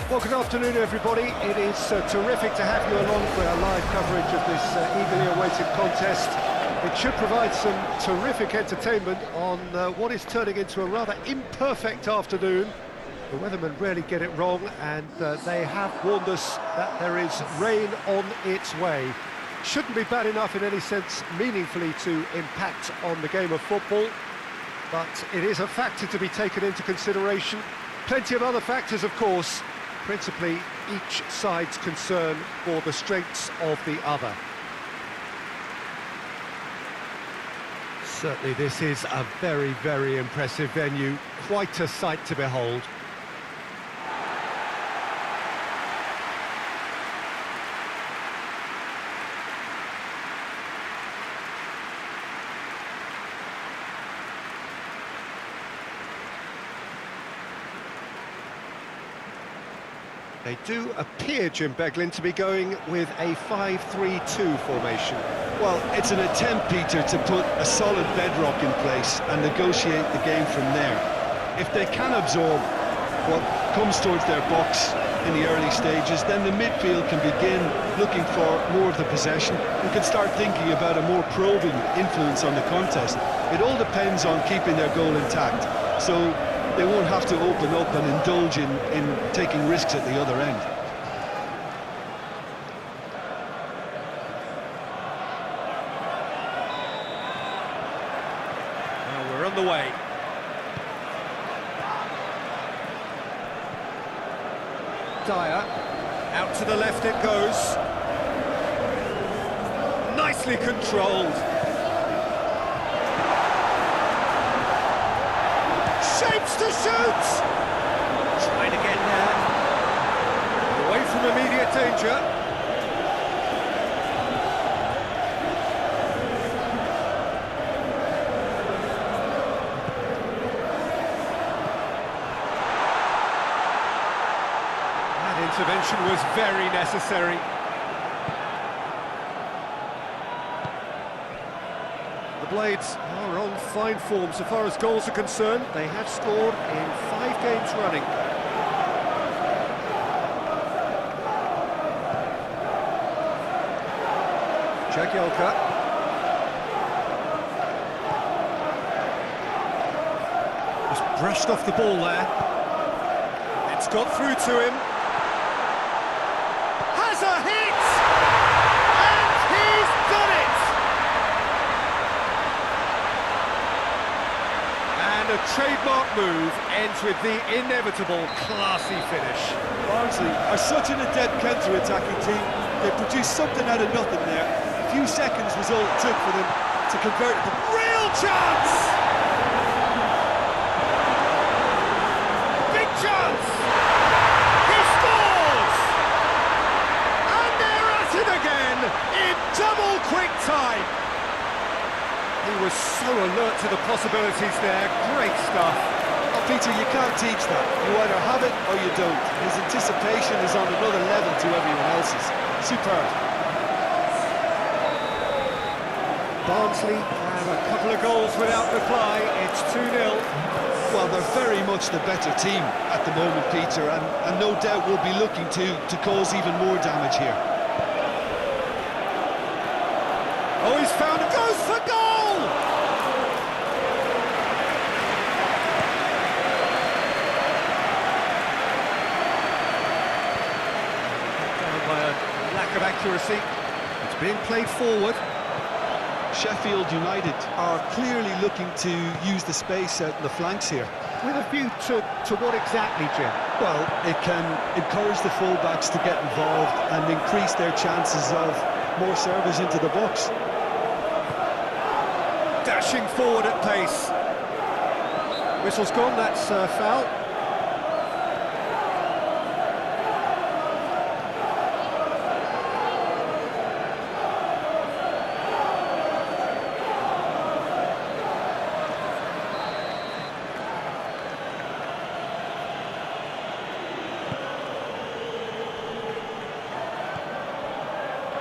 Well, good afternoon, everybody. It is terrific to have you along for our live coverage of this eagerly awaited contest. It should provide some terrific entertainment on what is turning into a rather imperfect afternoon. The weathermen rarely get it wrong, and they have warned us that there is rain on its way. Shouldn't be bad enough in any sense meaningfully to impact on the game of football, but it is a factor to be taken into consideration. Plenty of other factors, of course, principally each side's concern for the strengths of the other. Certainly this is a very, very impressive venue, quite a sight to behold. They do appear, Jim Beglin, to be going with a 5-3-2 formation. Well, it's an attempt, Peter, to put a solid bedrock in place and negotiate the game from there. If they can absorb what comes towards their box in the early stages, then the midfield can begin looking for more of the possession and can start thinking about a more probing influence on the contest. It all depends on keeping their goal intact. So they won't have to open up and indulge in taking risks at the other end. Well, we're on the way. Dyer, out to the left it goes. Nicely controlled. Shapes to shoot! Trying to get there. Away from immediate danger. That intervention was very necessary. The Blades are on fine form so far as goals are concerned. They have scored in 5 games running. Jagielka. Just brushed off the ball there. It's got through to him. Has a hit! And he's done it! And a trademark move ends with the inevitable classy finish. Barnsley are such an adept counter-attacking team. They produced something out of nothing there. A few seconds was all it took for them to convert it. Real chance! Big chance! He scores! And they're at it again in double quick time. He was so alert to the possibilities there. Great stuff. Oh, Peter, you can't teach that. You either have it or you don't. His anticipation is on another level to everyone else's. Superb. Barnsley have a couple of goals without reply. It's 2-0. Well, they're very much the better team at the moment, Peter, and no doubt will be looking to cause even more damage here. Oh, he's found it. Goes for goal! Down by a lack of accuracy. It's being played forward. Sheffield United are clearly looking to use the space out in the flanks here. With a view to what exactly, Jim? Well, it can encourage the full-backs to get involved and increase their chances of more service into the box. Dashing forward at pace. Whistle's gone, that's foul.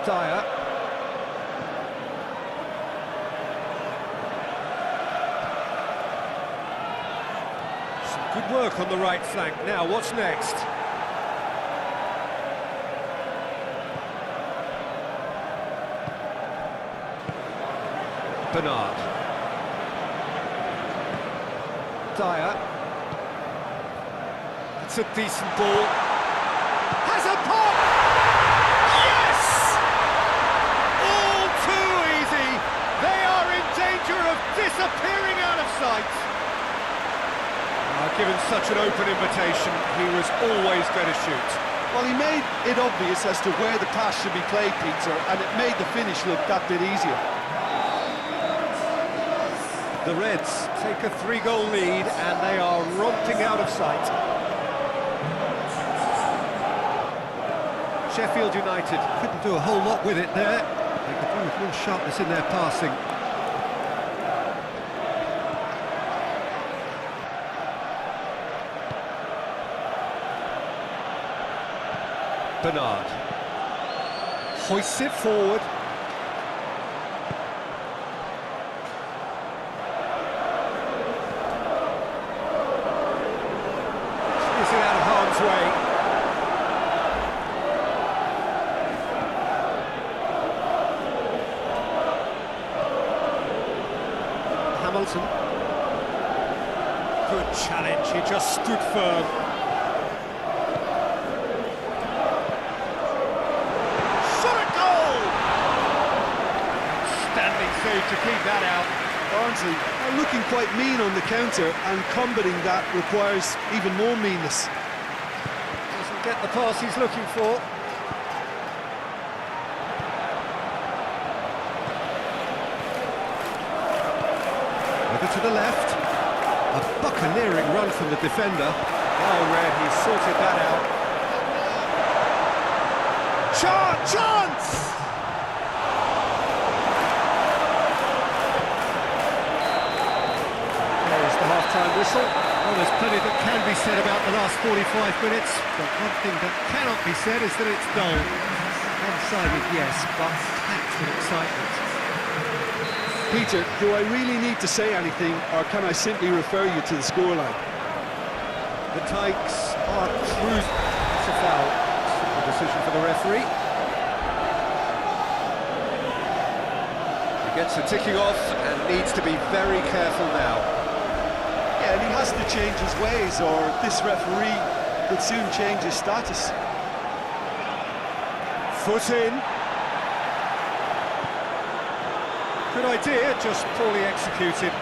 Dyer. Some good work on the right flank. Now, what's next? Bernard. Dyer. It's a decent ball. Has a pop! Yes! All too easy. They are in danger of disappearing out of sight. Given such an open invitation, he was always going to shoot. Well, he made it obvious as to where the pass should be played, Peter, and it made the finish look that bit easier. The Reds take a 3-goal lead and they are romping out of sight. Sheffield United couldn't do a whole lot with it there. They could do with more sharpness in their passing. Bernard hoists it forward. Is it out of harm's way? Hamilton. Good challenge, he just stood firm. To keep that out. Barnsley are looking quite mean on the counter, and combating that requires even more meanness. Doesn't get the pass he's looking for. Over to the left. A buccaneering run from the defender. Oh, Red, he's sorted that out. Chance! Half-time whistle. Well, there's plenty that can be said about the last 45 minutes, but one thing that cannot be said is that it's dull. One-sided, yes, but packed with excitement. Peter, do I really need to say anything, or can I simply refer you to the scoreline? The Tykes are cruising. It's a foul. Simple decision for the referee. He gets the ticking off and needs to be very careful now. And he has to change his ways, or this referee could soon change his status. Foot in. Good idea, just poorly executed.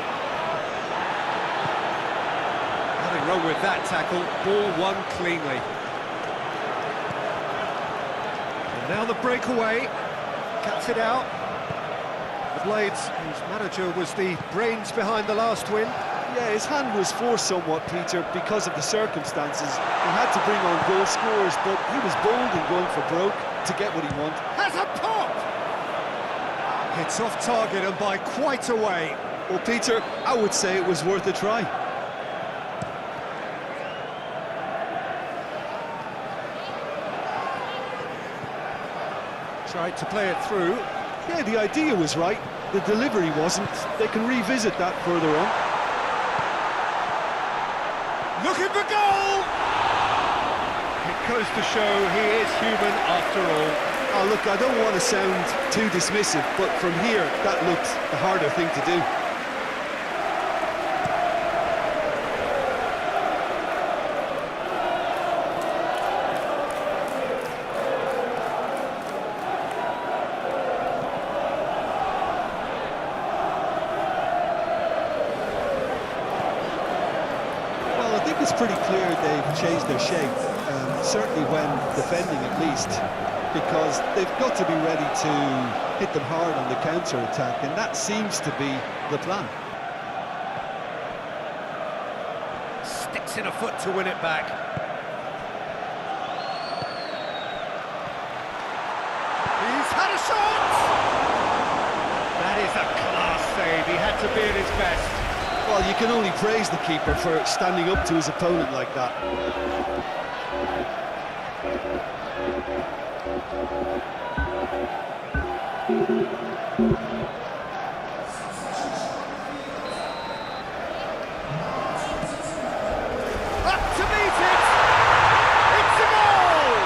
Nothing wrong with that tackle. Ball won cleanly. And now the breakaway. Cuts it out. The Blades, whose manager was the brains behind the last win. Yeah, his hand was forced somewhat, Peter, because of the circumstances. He had to bring on goal scorers, but he was bold in going for broke to get what he wanted. Has a pop! Hits off target and by quite a way. Well, Peter, I would say it was worth a try. Tried to play it through. Yeah, the idea was right. The delivery wasn't. They can revisit that further on. Looking for goal! It goes to show he is human after all. Oh, look, I don't want to sound too dismissive, but from here, that looked the harder thing to do. It's pretty clear they've changed their shape, certainly when defending at least, because they've got to be ready to hit them hard on the counter-attack, and that seems to be the plan. missing a foot to win it back. He's had a shot! That is a class save, he had to be at his best. Well, you can only praise the keeper for standing up to his opponent like that. Up to meet it! It's a goal!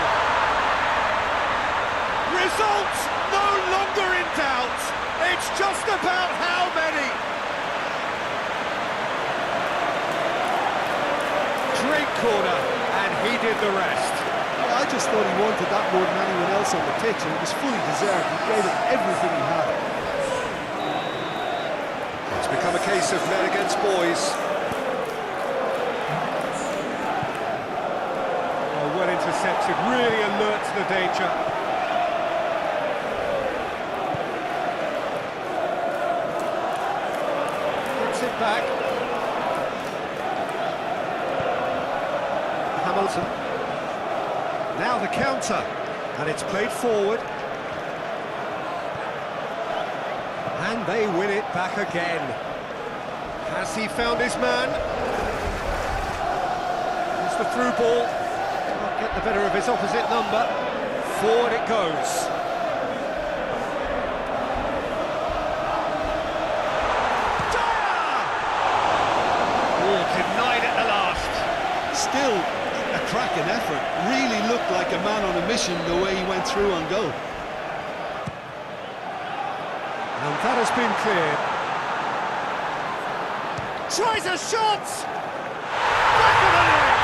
Result no longer in doubt. It's just about how many. Great corner, and he did the rest. I just thought he wanted that more than anyone else on the pitch, and it was fully deserved. He gave it everything he had. It's become a case of men against boys. Oh, well intercepted, really alert to the danger. Gets it back. Hamilton. Now the counter, and it's played forward. And they win it back again. Has he found his man? It's the through ball. Can't get the better of his opposite number. Forward it goes. Dyer! Oh, denied at the last. Still a cracking effort. Really looked like a man on a mission the way he went through on goal. And that has been cleared. Tries a shot! Back of the net!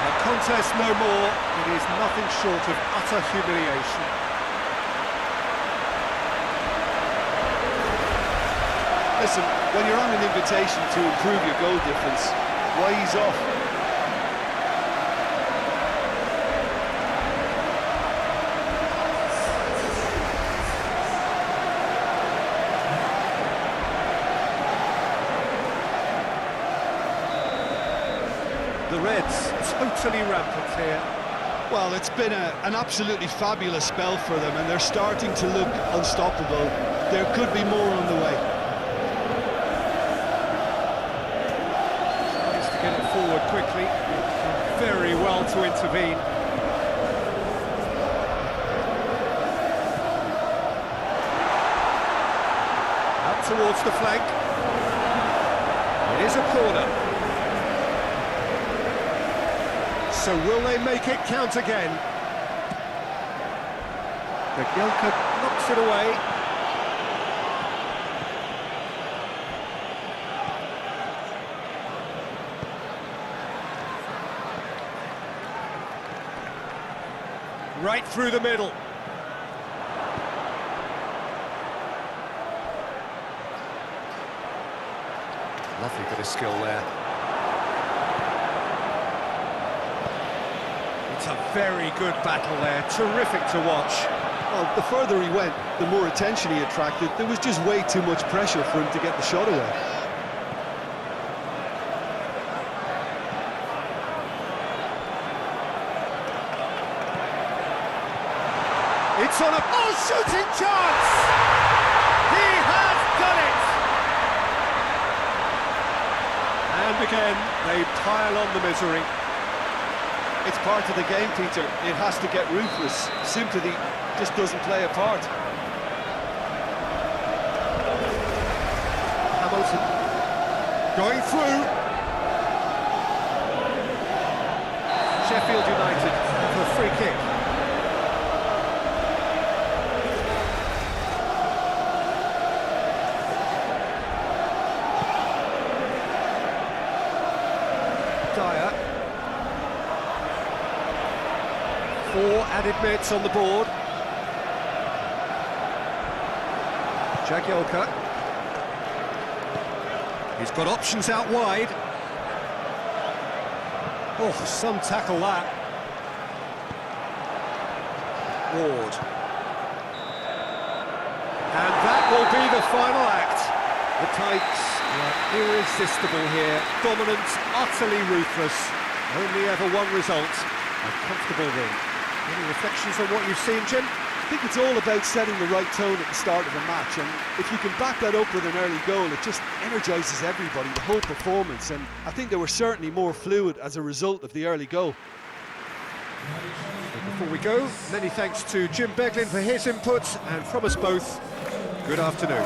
A contest no more. It is nothing short of utter humiliation. Listen, when you're on an invitation to improve your goal difference, why ease off? The Reds totally rampant here. Well, it's been an absolutely fabulous spell for them, and they're starting to look unstoppable. There could be more on the way. Tries to get it forward quickly. Done very well to intervene. Up towards the flank. It is a corner. So will they make it count again? Jagielka knocks it away. Right through the middle. Lovely bit of skill there. It's a very good battle there, terrific to watch. Well, the further he went, the more attention he attracted. There was just way too much pressure for him to get the shot away. It's on a shooting chance! He has done it! And again, they pile on the misery. It's part of the game, Peter. It has to get ruthless. Sympathy just doesn't play a part. Hamilton going through. Sheffield United have a free kick. Dyer. 4 added minutes on the board. Jagielka. He's got options out wide. Oh, some tackle that. Ward. And that will be the final act. The tides were irresistible here, dominant, utterly ruthless. Only ever one result, a comfortable win. Any reflections on what you've seen, Jim? I think it's all about setting the right tone at the start of a match, and if you can back that up with an early goal, it just energises everybody, the whole performance, and I think they were certainly more fluid as a result of the early goal. Before we go, many thanks to Jim Beglin for his input, and from us both, good afternoon.